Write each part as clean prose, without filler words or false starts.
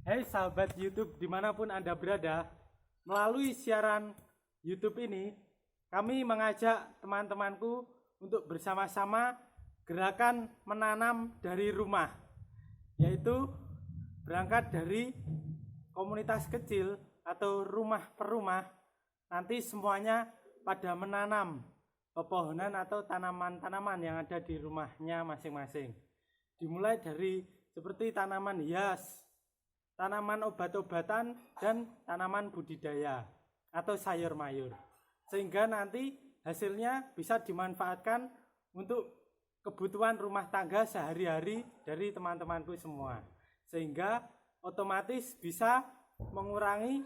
Hai sahabat YouTube dimanapun Anda berada, melalui siaran YouTube ini, kami mengajak teman-temanku untuk bersama-sama gerakan menanam dari rumah, yaitu berangkat dari komunitas kecil atau rumah per rumah. Nanti semuanya pada menanam pepohonan atau tanaman-tanaman yang ada di rumahnya masing-masing. Dimulai dari seperti tanaman hias, tanaman obat-obatan, dan tanaman budidaya atau sayur mayur. Sehingga nanti hasilnya bisa dimanfaatkan untuk kebutuhan rumah tangga sehari-hari dari teman-temanku semua. Sehingga otomatis bisa mengurangi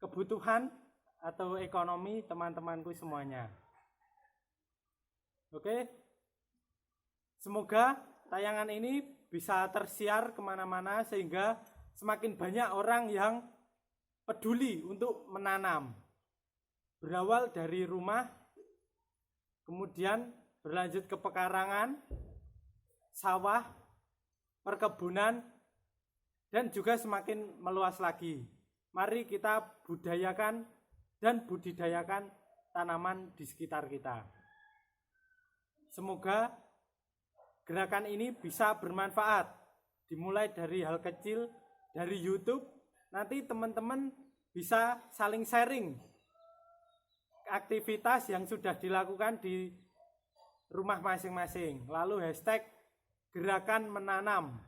kebutuhan atau ekonomi teman-temanku semuanya. Oke, semoga tayangan ini bisa tersiar kemana-mana sehingga semakin banyak orang yang peduli untuk menanam. Berawal dari rumah, kemudian berlanjut ke pekarangan, sawah, perkebunan, dan juga semakin meluas lagi. Mari kita budayakan dan budidayakan tanaman di sekitar kita. Semoga gerakan ini bisa bermanfaat. Dimulai dari hal kecil, dari YouTube, nanti teman-teman bisa saling sharing aktivitas yang sudah dilakukan di rumah masing-masing. Lalu hashtag gerakan menanam.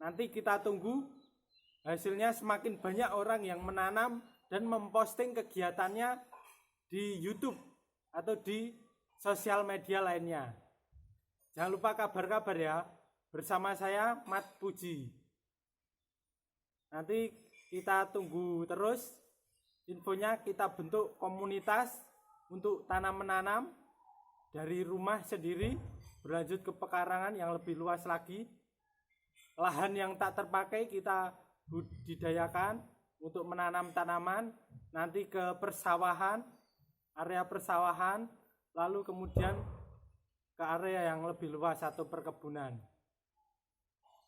Nanti kita tunggu hasilnya, semakin banyak orang yang menanam dan memposting kegiatannya di YouTube atau di sosial media lainnya. Jangan lupa kabar-kabar ya. Bersama saya Mat Puji. Nanti kita tunggu terus infonya, kita bentuk komunitas untuk tanam menanam dari rumah sendiri berlanjut ke pekarangan yang lebih luas lagi. Lahan yang tak terpakai kita budidayakan untuk menanam tanaman, nanti ke persawahan, area persawahan, lalu kemudian ke area yang lebih luas atau perkebunan.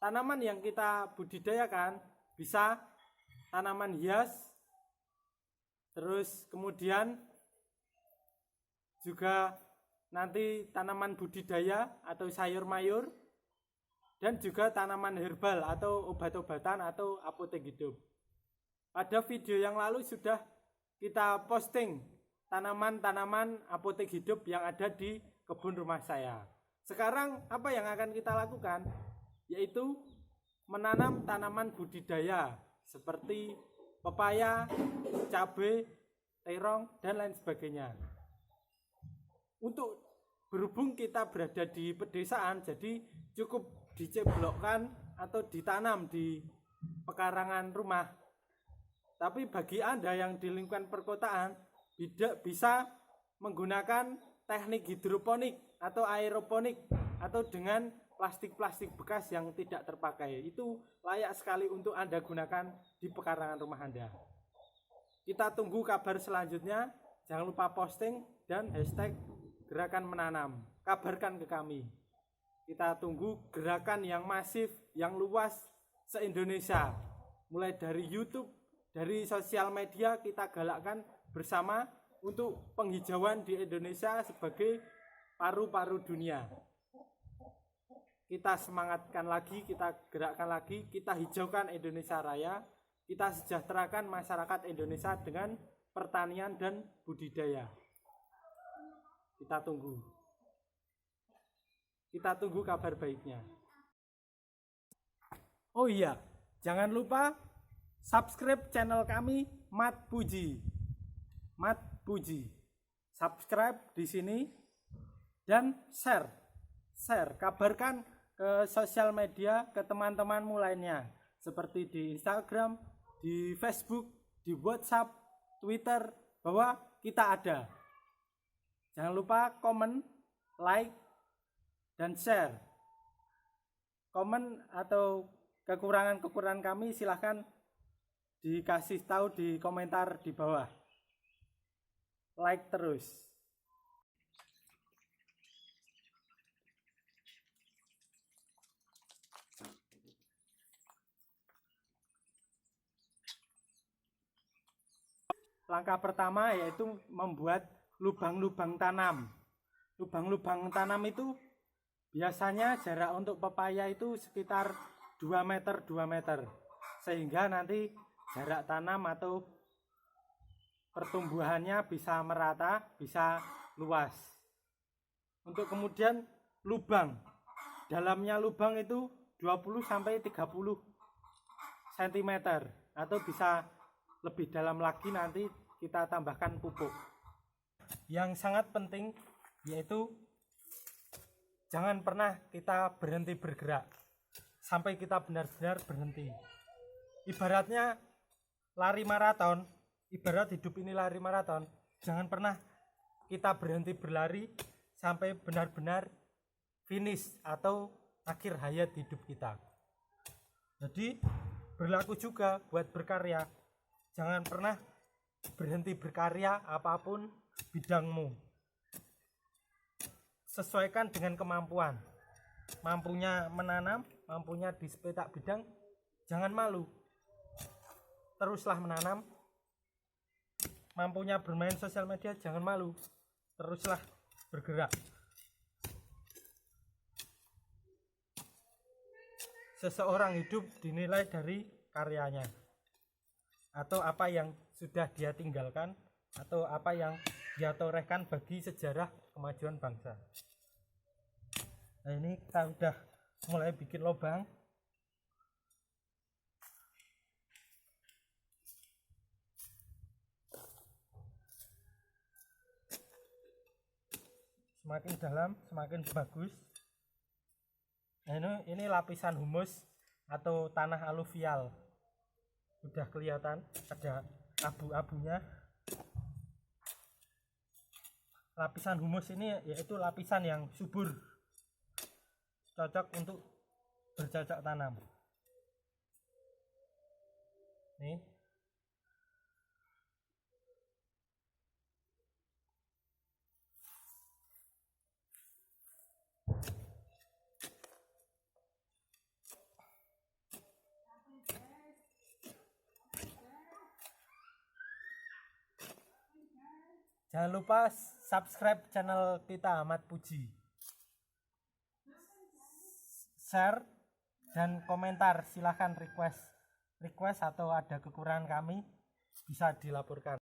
Tanaman yang kita budidayakan bisa tanaman hias, terus kemudian juga nanti tanaman budidaya atau sayur mayur, dan juga tanaman herbal atau obat-obatan atau apotek hidup. Pada video yang lalu sudah kita posting tanaman-tanaman apotek hidup yang ada di kebun rumah saya. Sekarang apa yang akan kita lakukan? Yaitu menanam tanaman budidaya seperti pepaya, cabai, terong, dan lain sebagainya. Untuk berhubung kita berada di pedesaan, jadi cukup diceblokkan atau ditanam di pekarangan rumah. Tapi bagi Anda yang di lingkungan perkotaan, tidak bisa menggunakan teknik hidroponik atau aeroponik atau dengan plastik-plastik bekas yang tidak terpakai. Itu layak sekali untuk Anda gunakan di pekarangan rumah Anda. Kita tunggu kabar selanjutnya. Jangan lupa posting dan hashtag gerakan menanam. Kabarkan ke kami. Kita tunggu gerakan yang masif, yang luas se-Indonesia. Mulai dari YouTube, dari sosial media, kita galakkan bersama untuk penghijauan di Indonesia sebagai paru-paru dunia. Kita semangatkan lagi, kita gerakkan lagi, kita hijaukan Indonesia Raya, kita sejahterakan masyarakat Indonesia dengan pertanian dan budidaya. Kita tunggu. Kita tunggu kabar baiknya. Oh iya, jangan lupa subscribe channel kami Mat Puji. Mat Puji. Subscribe di sini dan share, kabarkan ke sosial media, ke teman-temanmu lainnya, seperti di Instagram, di Facebook, di WhatsApp, Twitter, bahwa kita ada. Jangan lupa komen, like, dan share. Komen atau kekurangan-kekurangan kami silahkan dikasih tahu di komentar di bawah. Like terus. langkah pertama yaitu membuat lubang-lubang tanam. Lubang-lubang tanam itu biasanya jarak untuk pepaya itu sekitar 2 meter 2 meter, sehingga nanti jarak tanam atau pertumbuhannya bisa merata, bisa luas. Untuk kemudian lubang, dalamnya lubang itu 20 sampai 30 cm atau bisa lebih dalam lagi, nanti kita tambahkan pupuk. Yang sangat penting yaitu jangan pernah kita berhenti bergerak sampai kita benar-benar berhenti. Ibaratnya lari maraton, ibarat hidup ini lari maraton, jangan pernah kita berhenti berlari sampai benar-benar finish atau akhir hayat hidup kita. Jadi berlaku juga buat berkarya. Jangan pernah berhenti berkarya apapun bidangmu. Sesuaikan dengan kemampuan. Mampunya menanam, mampunya di sepetak bidang, jangan malu. Teruslah menanam. Mampunya bermain sosial media, jangan malu. Teruslah bergerak. Seseorang hidup dinilai dari karyanya, atau apa yang sudah dia tinggalkan, atau apa yang dia torehkan bagi sejarah kemajuan bangsa. Nah, ini kita udah mulai bikin lubang. Semakin dalam semakin bagus. Nah, ini lapisan humus atau tanah aluvial. Udah kelihatan ada abu-abunya. Lapisan humus ini yaitu lapisan yang subur, cocok untuk bercocok tanam. Nih. Jangan lupa subscribe channel kita Ahmad Puji. Share dan komentar, silahkan request atau ada kekurangan kami bisa dilaporkan.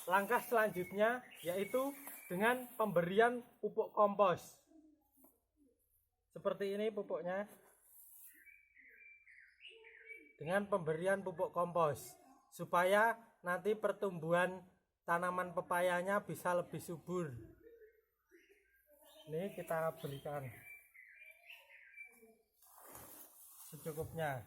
Langkah selanjutnya yaitu dengan pemberian pupuk kompos. Seperti ini pupuknya. Dengan pemberian pupuk kompos. supaya nanti pertumbuhan tanaman pepayanya bisa lebih subur. Ini kita berikan secukupnya.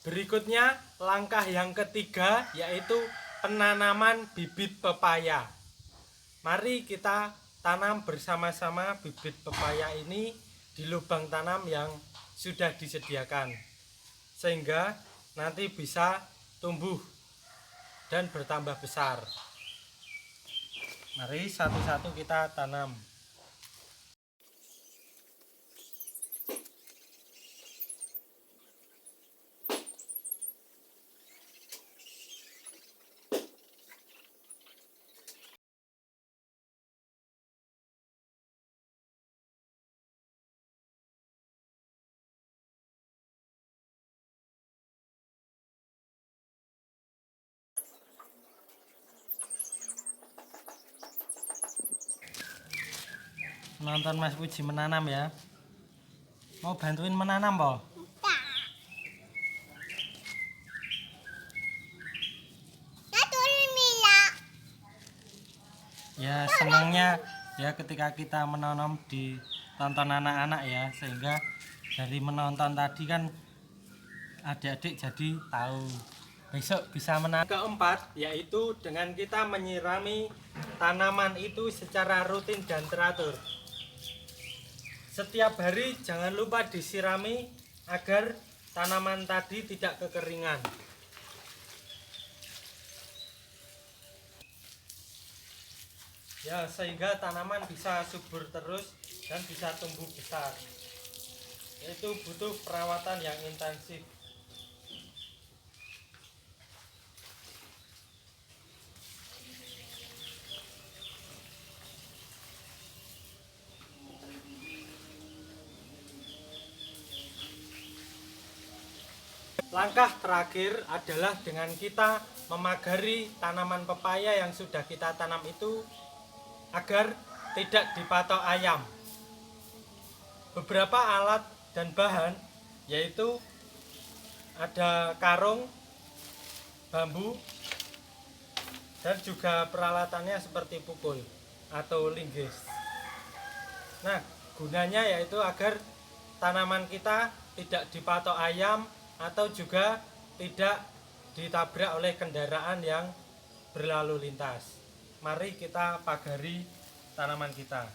Berikutnya langkah yang ketiga yaitu penanaman bibit pepaya. Mari kita tanam bersama-sama bibit pepaya ini di lubang tanam yang sudah disediakan, sehingga nanti bisa tumbuh dan bertambah besar. Mari satu-satu kita tanam. Nonton Mas Puji menanam ya. Mau bantuin menanam, Bo? Ya, senangnya ya ketika kita menanam di tonton anak-anak ya, sehingga dari menonton tadi kan adik-adik jadi tahu besok bisa menanam. Keempat yaitu dengan kita menyirami tanaman itu secara rutin dan teratur. Setiap hari jangan lupa disirami agar tanaman tadi tidak kekeringan. Ya, sehingga tanaman bisa subur terus dan bisa tumbuh besar. Itu butuh perawatan yang intensif. Langkah terakhir adalah dengan kita memagari tanaman pepaya yang sudah kita tanam itu agar tidak dipatok ayam. Beberapa alat dan bahan yaitu ada karung, bambu, dan juga peralatannya seperti pukul atau linggis. Nah, gunanya yaitu agar tanaman kita tidak dipatok ayam atau juga tidak ditabrak oleh kendaraan yang berlalu lintas. Mari kita pagari tanaman kita.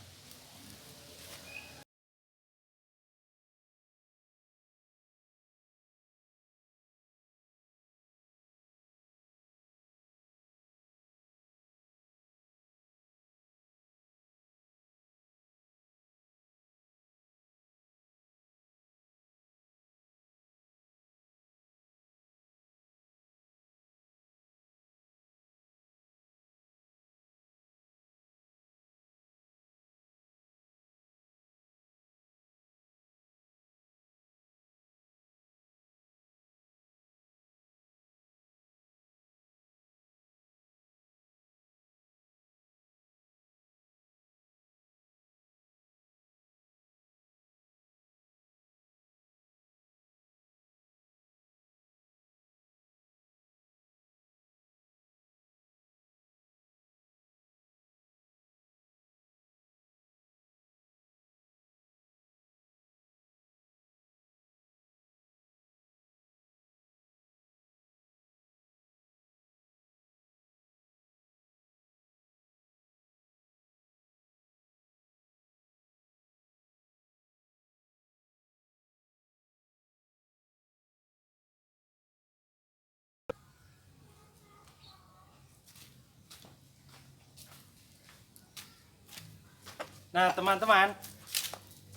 Nah teman-teman,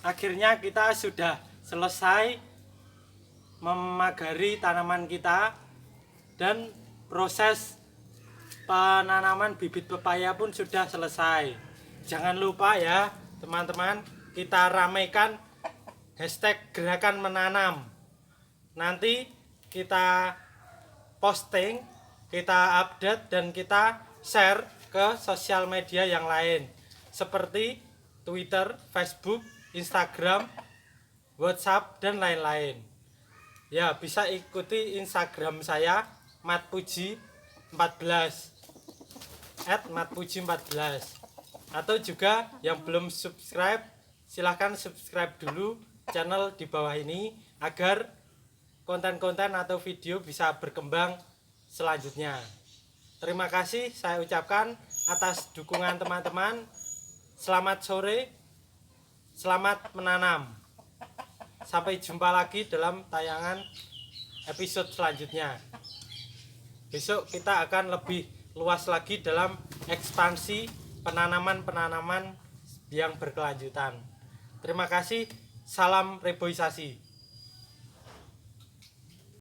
akhirnya kita sudah selesai memagari tanaman kita dan proses penanaman bibit pepaya pun sudah selesai. Jangan lupa ya teman-teman, kita ramaikan hashtag gerakan menanam. Nanti kita posting, kita update dan kita share ke sosial media yang lain seperti Twitter, Facebook, Instagram, WhatsApp dan lain-lain. Ya, bisa ikuti Instagram saya matpuji14 @matpuji14, atau juga yang belum subscribe silahkan subscribe dulu channel di bawah ini agar konten-konten atau video bisa berkembang selanjutnya. Terima kasih saya ucapkan atas dukungan teman-teman. Selamat sore, selamat menanam. Sampai jumpa lagi dalam tayangan episode selanjutnya. Besok kita akan lebih luas lagi dalam ekspansi penanaman-penanaman yang berkelanjutan. Terima kasih, salam reboisasi.